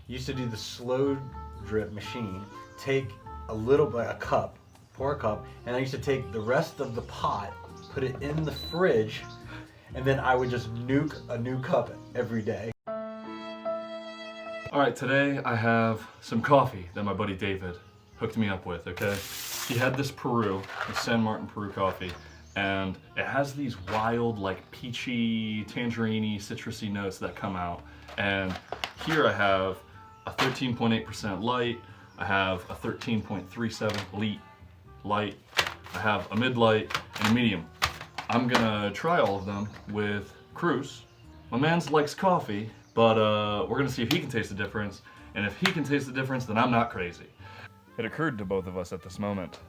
used to do the slow drip machine, take a little bit, a cup, pour a cup, and I used to take the rest of the pot, put it in the fridge, and then I would just nuke a new cup every day. All right, today I have some coffee that my buddy David hooked me up with, okay? He had this Peru, the San Martin Peru coffee, and it has these wild, like peachy, tangerine-y, citrusy notes that come out. And here I have a 13.8% light, I have a 13.37 light, I have a mid-light, and a medium. I'm gonna try all of them with Cruz. My man likes coffee, but we're gonna see if he can taste the difference, and if he can taste the difference, then I'm not crazy. It occurred to both of us at this moment.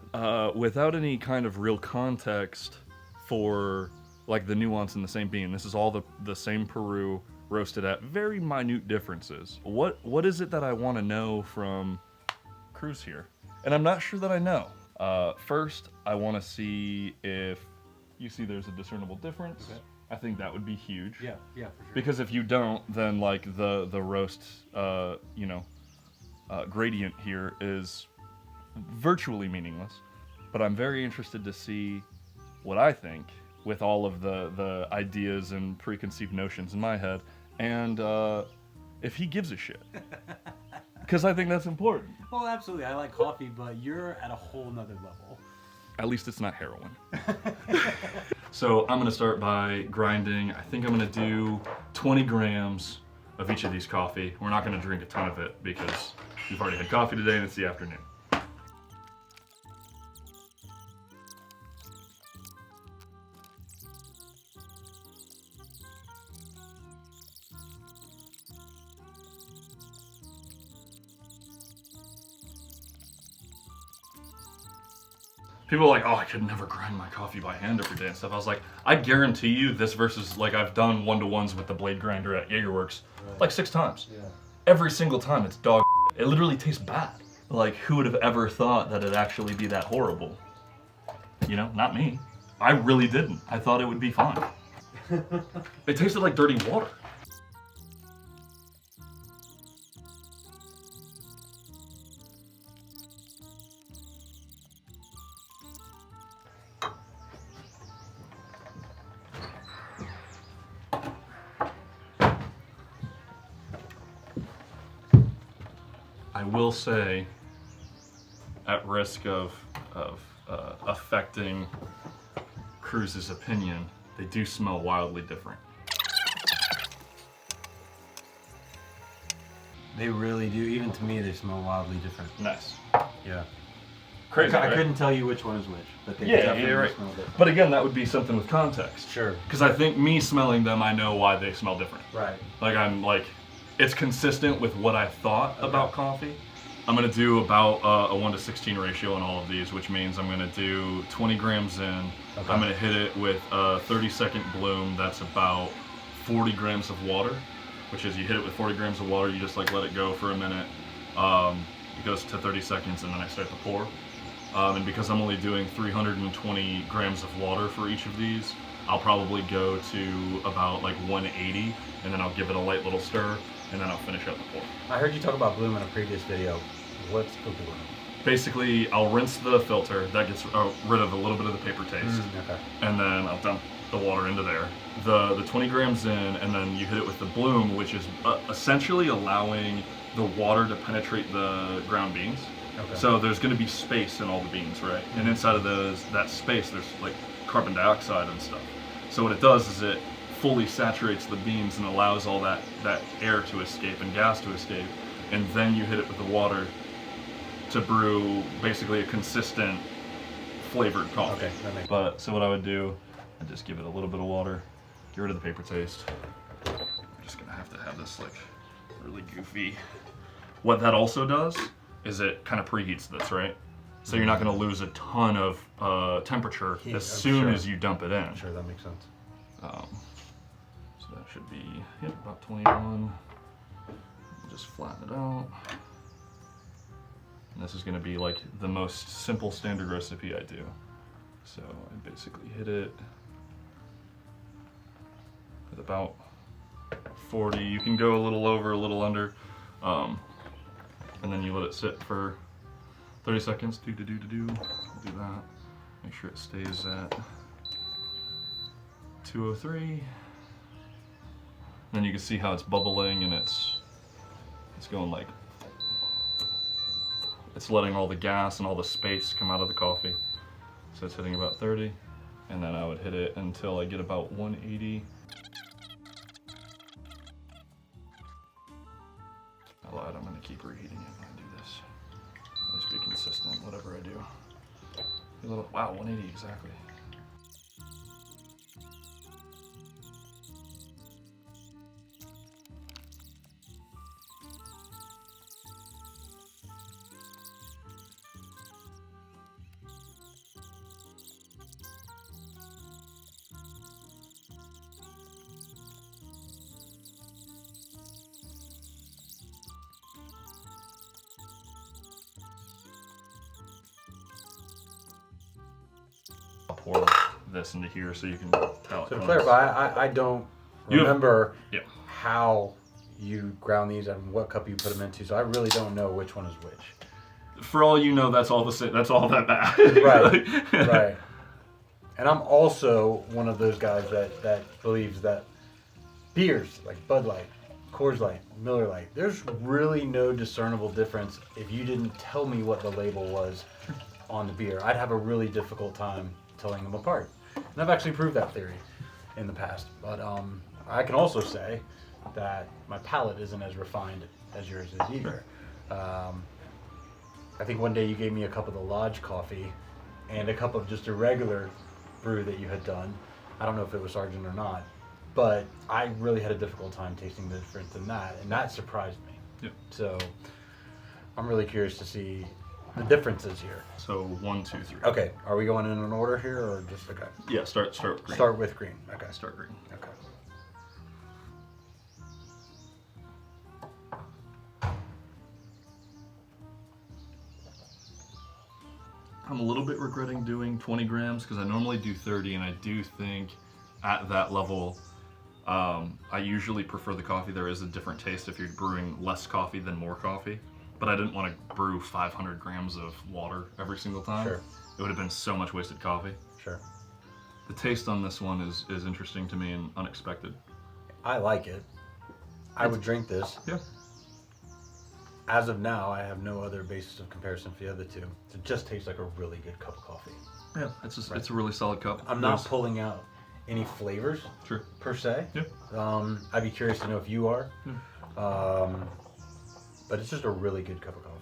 Without any kind of real context for like the nuance in the same bean, this is all the same Peru roasted at very minute differences. What is it that I want to know from Cruz here? And I'm not sure that I know. First, I want to see if you see there's a discernible difference. Okay. I think that would be huge. Yeah, for sure. Because if you don't, then like the roast, gradient here is virtually meaningless. But I'm very interested to see what I think with all of the ideas and preconceived notions in my head, and if he gives a shit. Because I think that's important. Well, absolutely. I like coffee, but you're at a whole nother level. At least it's not heroin. So I'm gonna start by grinding. I think I'm gonna do 20 grams of each of these coffee. We're not gonna drink a ton of it because we've already had coffee today and it's the afternoon. People are like, oh, I could never grind my coffee by hand every day and stuff. I was like, I guarantee you this versus, like, I've done one-to-ones with the blade grinder at Jaegerworks like 6 times. Yeah. Every single time it's dog shit. It literally tastes bad. Like, who would have ever thought that it'd actually be that horrible? You know, not me. I really didn't. I thought it would be fine. It tasted like dirty water. I will say, at risk of affecting Cruz's opinion, they do smell wildly different. They really do. Even to me, they smell wildly different. Nice. Yeah. Crazy, I right? couldn't tell you which one is which, but they Yeah, definitely right. smell different. But again, that would be something with context. Sure. Because I think me smelling them, I know why they smell different. Right. Like, I'm like, it's consistent with what I thought about coffee. I'm gonna do about a 1:16 ratio on all of these, which means I'm gonna do 20 grams in. Okay. I'm gonna hit it with a 30-second bloom. That's about 40 grams of water, which is you hit it with 40 grams of water, you just like let it go for a minute. It goes to 30 seconds and then I start to pour. And because I'm only doing 320 grams of water for each of these, I'll probably go to about like 180, and then I'll give it a light little stir, and then I'll finish out the pour. I heard you talk about bloom in a previous video. What's the bloom? Basically, I'll rinse the filter. That gets rid of a little bit of the paper taste. Okay. And then I'll dump the water into there. The 20 grams in, and then you hit it with the bloom, which is essentially allowing the water to penetrate the ground beans. Okay. So there's going to be space in all the beans, right? And inside of that space, there's like carbon dioxide and stuff. So what it does is it fully saturates the beans and allows all that air to escape and gas to escape. And then you hit it with the water to brew basically a consistent flavored coffee. Okay, that makes sense. But so what I would do, I'd just give it a little bit of water, get rid of the paper taste. I'm just gonna have to have this like really goofy. What that also does is it kind of preheats this, right? So you're not gonna lose a ton of temperature as soon as you dump it in. Sure, that makes sense. So that should be about 21. Just flatten it out. And this is gonna be like the most simple standard recipe I do. So I basically hit it with about 40. You can go a little over, a little under. And then you let it sit for 30 seconds. We'll do that. Make sure it stays at 203. Then you can see how it's bubbling and it's going like, it's letting all the gas and all the space come out of the coffee. So it's hitting about 30, and then I would hit it until I get about 180. I lied, I'm gonna keep reheating it when I do this. At least be consistent, whatever I do. Wow, 180 exactly. I'll pour this into here so you can tell it. So to clarify, I don't remember yeah. how you ground these and what cup you put them into, so I really don't know which one is which. For all you know, that's all the same. That's all that bad. Right, right. And I'm also one of those guys that believes that beers like Bud Light, Coors Light, Miller Light, there's really no discernible difference if you didn't tell me what the label was on the beer. I'd have a really difficult time telling them apart. And I've actually proved that theory in the past. But I can also say that my palate isn't as refined as yours is either. I think one day you gave me a cup of the Lodge coffee and a cup of just a regular brew that you had done. I don't know if it was Sargent or not, but I really had a difficult time tasting the difference in that, and that surprised me. Yep. So I'm really curious to see the differences here. So 1, 2, 3. Okay, are we going in an order here or just okay? Yeah, start with green. Start with green. Okay. Start green. Okay. I'm a little bit regretting doing 20 grams because I normally do 30, and I do think at that level, I usually prefer the coffee. There is a different taste if you're brewing less coffee than more coffee, but I didn't want to brew 500 grams of water every single time. Sure. It would have been so much wasted coffee. Sure. The taste on this one is interesting to me and unexpected. I like it. I would drink this. Yeah. As of now, I have no other basis of comparison for the other two. It just tastes like a really good cup of coffee. Yeah, it's a really solid cup. I'm not pulling out any flavors Sure. per se. Yeah. I'd be curious to know if you are. Yeah. But it's just a really good cup of coffee.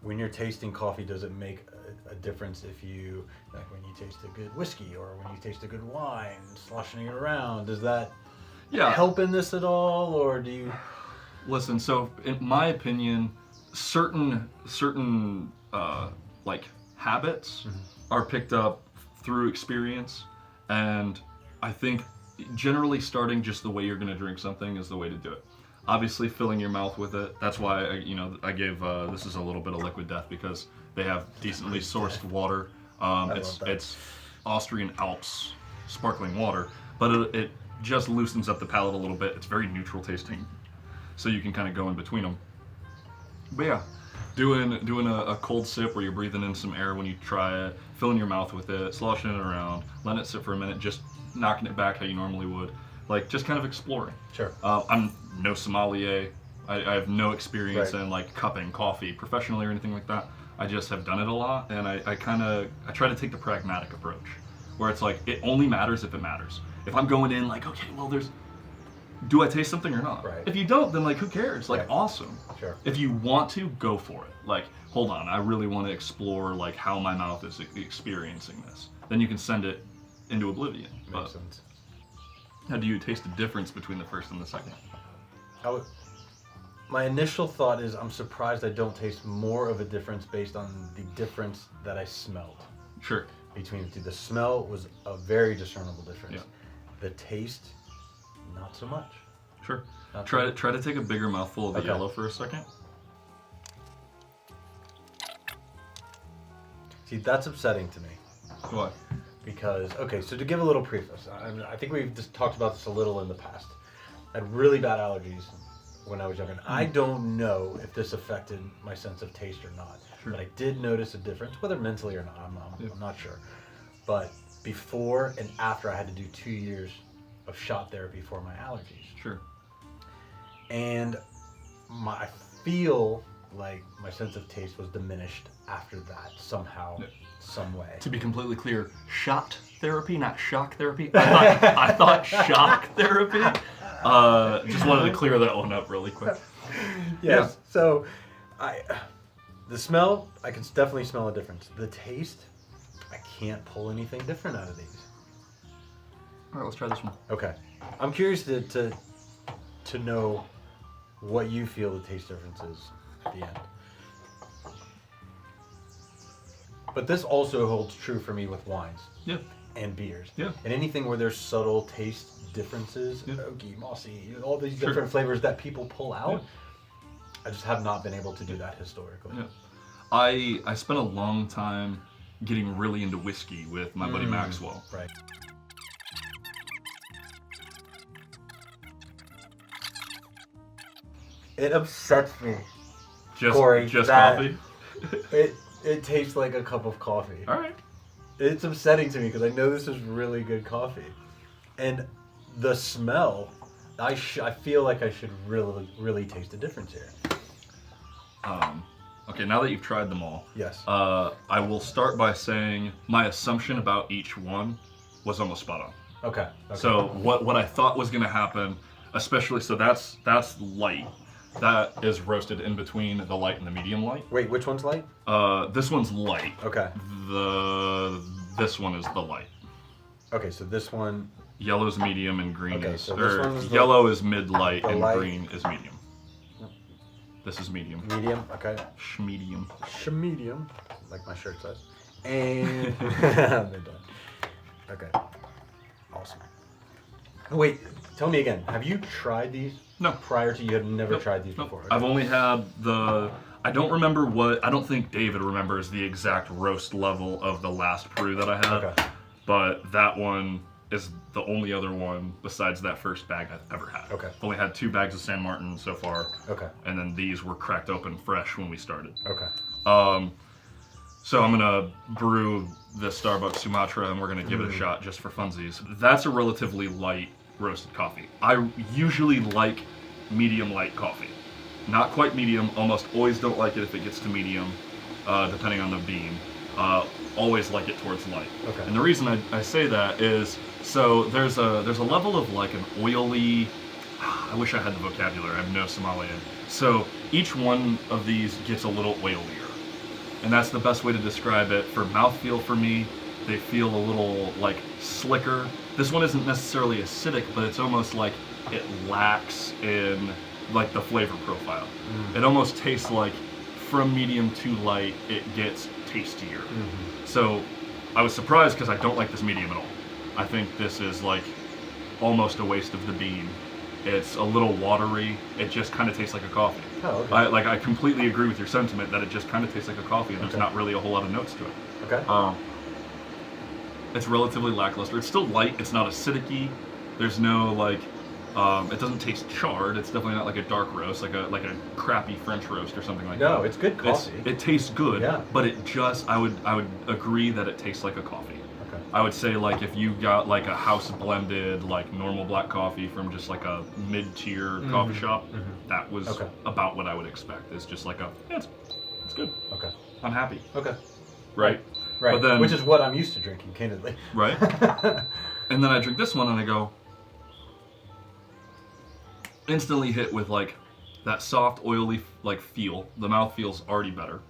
When you're tasting coffee, does it make a difference if you, like when you taste a good whiskey or when you taste a good wine, sloshing it around, does that help in this at all, or do you? Listen, so in my opinion, certain like habits are picked up through experience, and I think generally starting just the way you're going to drink something is the way to do it. Obviously, filling your mouth with it. That's why I gave this is a little bit of Liquid Death because they have decently sourced water. It's Austrian Alps sparkling water, but it just loosens up the palate a little bit. It's very neutral tasting, so you can kind of go in between them. But yeah, doing a cold sip where you're breathing in some air when you try it, filling your mouth with it, sloshing it around, letting it sit for a minute, just knocking it back how you normally would. Like, just kind of exploring. Sure. I'm no sommelier. I have no experience in like cupping coffee professionally or anything like that. I just have done it a lot, and I try to take the pragmatic approach, where it's like, it only matters if it matters. If I'm going in like, okay, well, do I taste something or not? Right. If you don't, then like, who cares? Like, awesome. Sure. If you want to, go for it. Like, hold on, I really want to explore like how my mouth is experiencing this. Then you can send it into oblivion. Makes sense. How do you taste the difference between the first and the second? My initial thought is I'm surprised I don't taste more of a difference based on the difference that I smelled. Sure. Between the two. The smell was a very discernible difference. Yeah. The taste, not so much. Sure. Try to take a bigger mouthful of the yellow for a second. See, that's upsetting to me. Why? Because, okay, so to give a little preface, I think we've just talked about this a little in the past. I had really bad allergies when I was younger. I don't know if this affected my sense of taste or not, Sure. but I did notice a difference, whether mentally or not. I'm not sure. But before and after, I had to do 2 years of shot therapy for my allergies. Sure. And I feel like my sense of taste was diminished after that somehow, some way. To be completely clear, shot therapy, not shock therapy. I thought shock therapy. Just wanted to clear that one up really quick. Yes. So, the smell, I can definitely smell a difference. The taste, I can't pull anything different out of these. All right, let's try this one. Okay. I'm curious to know what you feel the taste difference is at the end. But this also holds true for me with wines. Yeah. And beers. Yeah. And anything where there's subtle taste differences, oaky, mossy, all these different flavors that people pull out, I just have not been able to do that historically. Yeah. I spent a long time getting really into whiskey with my buddy Maxwell. Right. It upsets me. Corey, Just that- coffee? It tastes like a cup of coffee. All right. It's upsetting to me because I know this is really good coffee, and the smell. I feel like I should really taste the difference here. Okay, now that you've tried them all, Yes. I will start by saying my assumption about each one was almost spot on. Okay. So what I thought was going to happen, especially so that's light. That is roasted in between the light and the medium light. Wait, which one's light? This one's light. Okay. This one is the light. Okay, so this one. Yellow's medium and green is so this one is yellow is mid light and light. green is medium. This is medium. Medium. Okay. Medium. Medium, like my shirt says. And they're done. Okay. Awesome. Wait, tell me again. Have you tried these? No. Prior to you had never tried these before. Okay. I've only had I don't remember I don't think David remembers the exact roast level of the last Peru that I had. Okay. But that one is the only other one besides that first bag I've ever had. Okay. I've only had 2 bags of San Martin so far. Okay. And then these were cracked open fresh when we started. Okay. So I'm gonna brew the Starbucks Sumatra and we're gonna give it a shot just for funsies. That's a relatively light roasted coffee. I usually like medium light coffee. Not quite medium, almost always don't like it if it gets to medium, depending on the bean. Always like it towards light. Okay. And the reason I say that is, so there's a level of like an oily, I wish I had the vocabulary, I have no Somalian. So each one of these gets a little oilier. And that's the best way to describe it. For mouthfeel for me, they feel a little like slicker. This one isn't necessarily acidic, but it's almost like it lacks in like the flavor profile. It almost tastes like from medium to light, it gets tastier. So I was surprised because I don't like this medium at all. I think this is like almost a waste of the bean. It's a little watery. It just kind of tastes like a coffee. Oh, okay. I completely agree with your sentiment that it just kind of tastes like a coffee and there's not really a whole lot of notes to it. Okay. It's relatively lackluster. It's still light. It's not acidic-y. There's no like, it doesn't taste charred. It's definitely not like a dark roast, like a crappy French roast or something like that. No, it's good coffee. It tastes good, Yeah. but it just, I would agree that it tastes like a coffee. Okay. I would say like if you got like a house blended like normal black coffee from just like a mid-tier coffee shop, that was about what I would expect. It's just like it's good. Okay. I'm happy. Okay. Right? Right. But then, which is what I'm used to drinking, candidly. right? And then I drink this one and I go, instantly hit with like that soft, oily like feel. The mouth feels already better,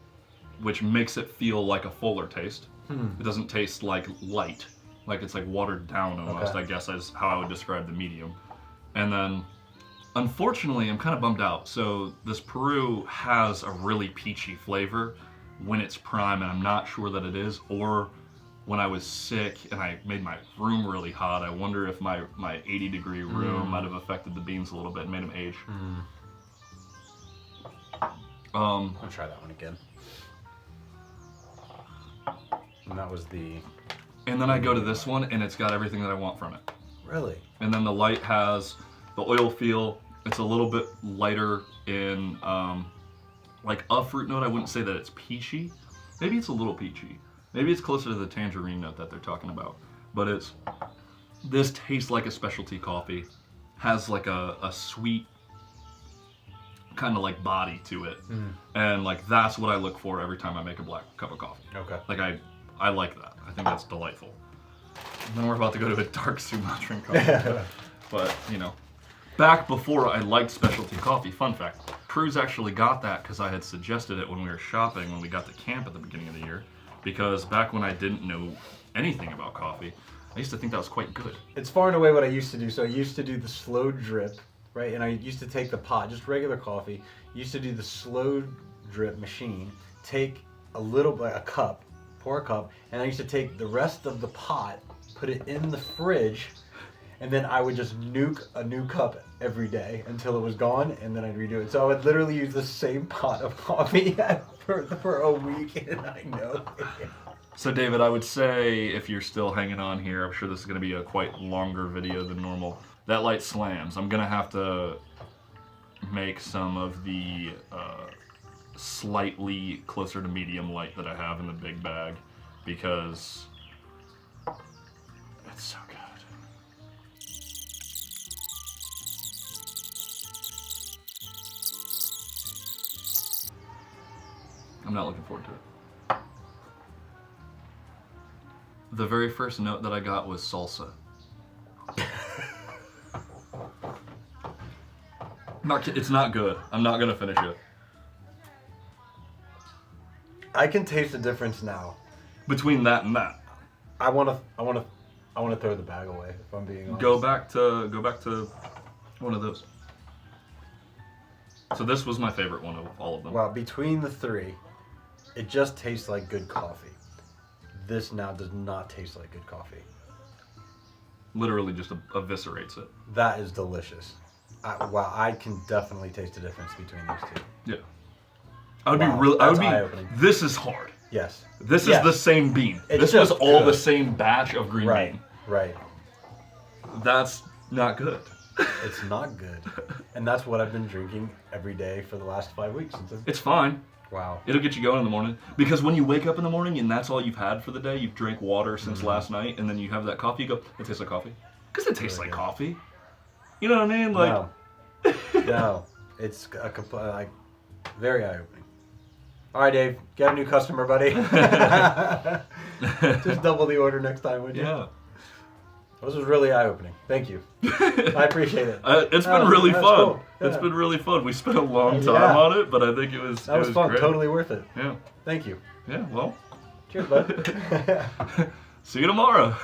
which makes it feel like a fuller taste. It doesn't taste like light, like it's like watered down almost. I guess is how I would describe the medium. And then, unfortunately, I'm kind of bummed out. So this Peru has a really peachy flavor when it's prime, and I'm not sure that it is, or when I was sick and I made my room really hot, I wonder if my 80-degree room might have affected the beans a little bit and made them age. I'll try that one again. And that was the... And then I go to this one and it's got everything that I want from it. Really? And then the light has the oil feel, It's a little bit lighter in like a fruit note. I wouldn't say that it's peachy. Maybe it's a little peachy. Maybe it's closer to the tangerine note that they're talking about. But this tastes like a specialty coffee. Has like a sweet kind of like body to it. And like that's what I look for every time I make a black cup of coffee. Okay. Like I like that. I think that's delightful. And then we're about to go to a dark Sumatran coffee. But, you know, back before I liked specialty coffee, fun fact, Cruz actually got that because I had suggested it when we were shopping when we got to camp at the beginning of the year. Because back when I didn't know anything about coffee, I used to think that was quite good. It's far and away what I used to do. So I used to do the slow drip, right? And I used to take the pot, just regular coffee, used to do the slow drip machine, take a cup, pour a cup, and I used to take the rest of the pot, put it in the fridge, and then I would just nuke a new cup every day until it was gone, and then I'd redo it. So I would literally use the same pot of coffee for a week, and I know. So David, I would say if you're still hanging on here, I'm sure this is going to be a quite longer video than normal. That light slams. I'm going to have to make some of the slightly closer to medium light that I have in the big bag because it's so good. I'm not looking forward to it. The very first note that I got was salsa. It's not good. I'm not gonna finish it. I can taste the difference now. Between that and that. I wanna throw the bag away if I'm being honest. Go back to one of those. So this was my favorite one of all of them. Well, between the three, it just tastes like good coffee. This now does not taste like good coffee. Literally just eviscerates it. That is delicious. Wow, I can definitely taste the difference between these two. Yeah. I would be eye-opening. This is hard. Yes. This is the same bean. It's this was just all good. the same batch of green bean. Right. That's not good. It's not good. And that's what I've been drinking every day for the last 5 weeks. It's fine. Wow. It'll get you going in the morning. Because when you wake up in the morning and that's all you've had for the day, you've drank water since last night, and then you have that coffee, you go, it tastes like coffee. Because it tastes like coffee. You know what I mean? Like, No. It's very eye-opening. All right, Dave. Get a new customer, buddy. Just double the order next time, would you? Yeah. This was really eye-opening. Thank you. I appreciate it. It's been really fun. Cool. Yeah. It's been really fun. We spent a long time on it, but I think it was fun. Great. Totally worth it. Yeah. Thank you. Yeah, well. Cheers, bud. See you tomorrow.